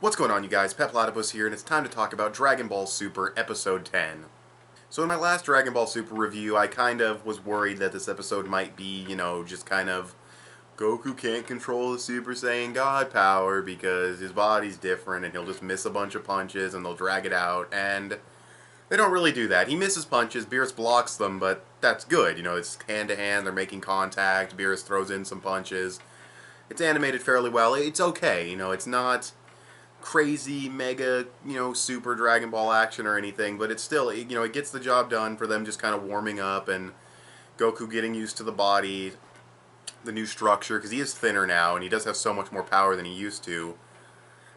What's going on, you guys? Petplatypus here, and it's time to talk about Dragon Ball Super Episode 10. So in my last Dragon Ball Super review, I kind of was worried that this episode might be, just kind of Goku can't control the Super Saiyan God power because his body's different and he'll just miss a bunch of punches and they'll drag it out, and they don't really do that. He misses punches, Beerus blocks them, but that's good. It's hand-to-hand, they're making contact, Beerus throws in some punches. It's animated fairly well. It's okay, it's not crazy, mega, super Dragon Ball action or anything, but it's still, it gets the job done for them just kind of warming up and Goku getting used to the body, the new structure, because he is thinner now and he does have so much more power than he used to.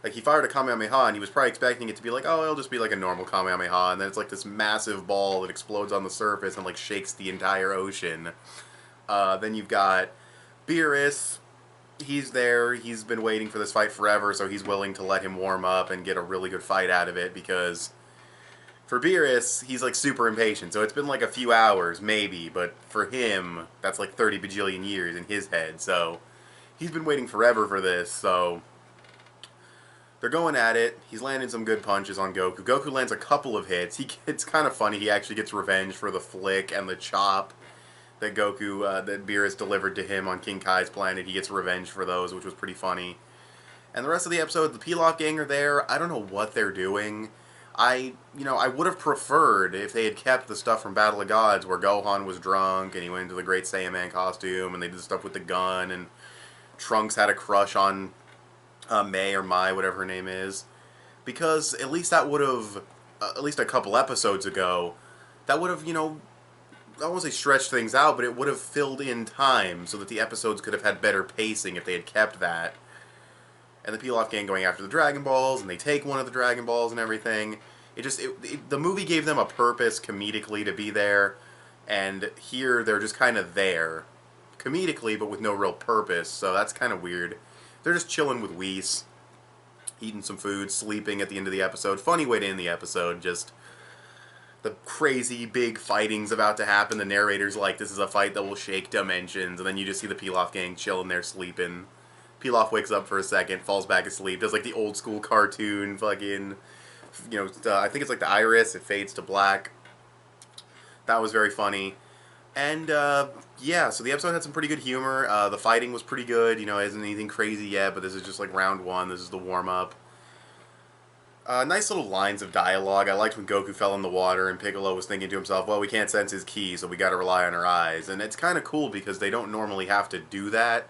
Like, he fired a Kamehameha and he was probably expecting it to be like, oh, it'll just be like a normal Kamehameha, and then it's like this massive ball that explodes on the surface and like shakes the entire ocean. Then you've got Beerus. He's there, he's been waiting for this fight forever, so he's willing to let him warm up and get a really good fight out of it, because for Beerus, he's like super impatient, so it's been like a few hours, maybe, but for him, that's like 30 bajillion years in his head, so he's been waiting forever for this, so they're going at it. He's landing some good punches on Goku. Goku lands a couple of hits. It's kind of funny, he actually gets revenge for the flick and the chop that that Beerus delivered to him on King Kai's planet. He gets revenge for those, which was pretty funny. And the rest of the episode, the Pilaf gang are there. I don't know what they're doing. I would have preferred if they had kept the stuff from Battle of Gods, where Gohan was drunk and he went into the Great Saiyan Man costume, and they did stuff with the gun, and Trunks had a crush on May or Mai, whatever her name is. Because at least that would have, at least a couple episodes ago, that would have, I don't want to say stretched things out, but it would have filled in time so that the episodes could have had better pacing if they had kept that. And the Pilaf gang going after the Dragon Balls, and they take one of the Dragon Balls and everything. The movie gave them a purpose comedically to be there, and here they're just kind of there. Comedically, but with no real purpose, so that's kind of weird. They're just chilling with Whis, eating some food, sleeping at the end of the episode. Funny way to end the episode, just the crazy big fighting's about to happen. The narrator's like, this is a fight that will shake dimensions, and then you just see the Pilaf gang chilling there sleeping. Pilaf wakes up for a second, falls back asleep, does like the old school cartoon fucking, I think it's like the iris, it fades to black. That was very funny. And, yeah, so the episode had some pretty good humor. The fighting was pretty good, it isn't anything crazy yet, but this is just like round one, this is the warm-up. Nice little lines of dialogue. I liked when Goku fell in the water and Piccolo was thinking to himself, well, we can't sense his ki, so we gotta rely on our eyes. And it's kind of cool because they don't normally have to do that.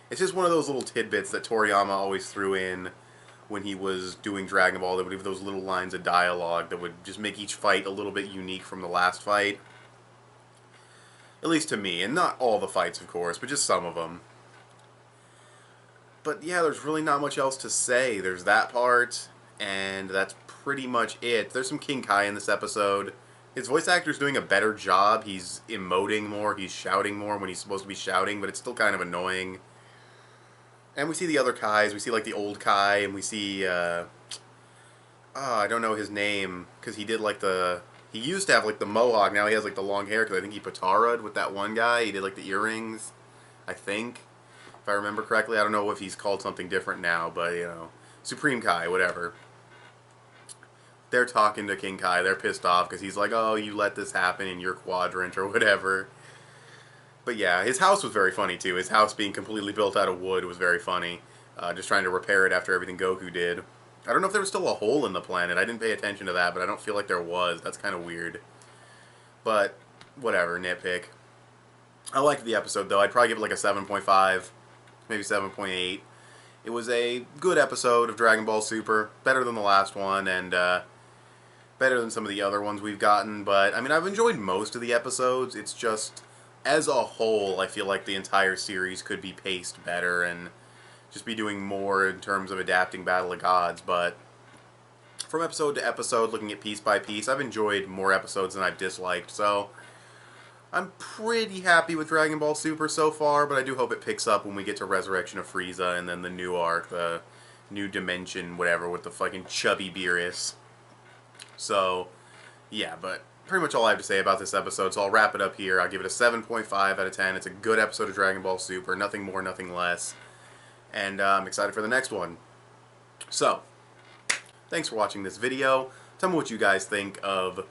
It's just one of those little tidbits that Toriyama always threw in when he was doing Dragon Ball, that would have those little lines of dialogue that would just make each fight a little bit unique from the last fight. At least to me, and not all the fights, of course, but just some of them. But yeah, there's really not much else to say. There's that part, and that's pretty much it. There's some King Kai in this episode. His voice actor's doing a better job. He's emoting more, he's shouting more when he's supposed to be shouting, but it's still kind of annoying. And we see the other Kais. We see like the old Kai, and we see, I don't know his name, because he did like he used to have like the mohawk, now he has like the long hair, because I think he Patara'd with that one guy. He did like the earrings, I think, if I remember correctly. I don't know if he's called something different now, but, Supreme Kai, whatever. They're talking to King Kai. They're pissed off because he's like, oh, you let this happen in your quadrant or whatever. But yeah, his house was very funny too. His house being completely built out of wood was very funny. Just trying to repair it after everything Goku did. I don't know if there was still a hole in the planet. I didn't pay attention to that, but I don't feel like there was. That's kind of weird. But whatever, nitpick. I liked the episode though. I'd probably give it like a 7.5, maybe 7.8. It was a good episode of Dragon Ball Super. Better than the last one, and better than some of the other ones we've gotten, but, I mean, I've enjoyed most of the episodes. It's just, as a whole, I feel like the entire series could be paced better and just be doing more in terms of adapting Battle of Gods, but from episode to episode, looking at piece by piece, I've enjoyed more episodes than I've disliked, so I'm pretty happy with Dragon Ball Super so far, but I do hope it picks up when we get to Resurrection of Frieza and then the new arc, the new dimension, whatever, with the fucking chubby Beerus. So, yeah, but pretty much all I have to say about this episode, so I'll wrap it up here. I'll give it a 7.5 out of 10. It's a good episode of Dragon Ball Super, nothing more, nothing less. And I'm excited for the next one. So, Thanks for watching this video. Tell me what you guys think of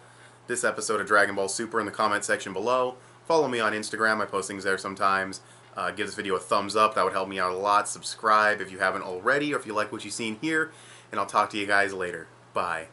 this episode of Dragon Ball Super in the comment section below. Follow me on Instagram. I post things there sometimes. Give this video a thumbs up. That would help me out a lot. Subscribe if you haven't already, or if you like what you've seen here. And I'll talk to you guys later. Bye.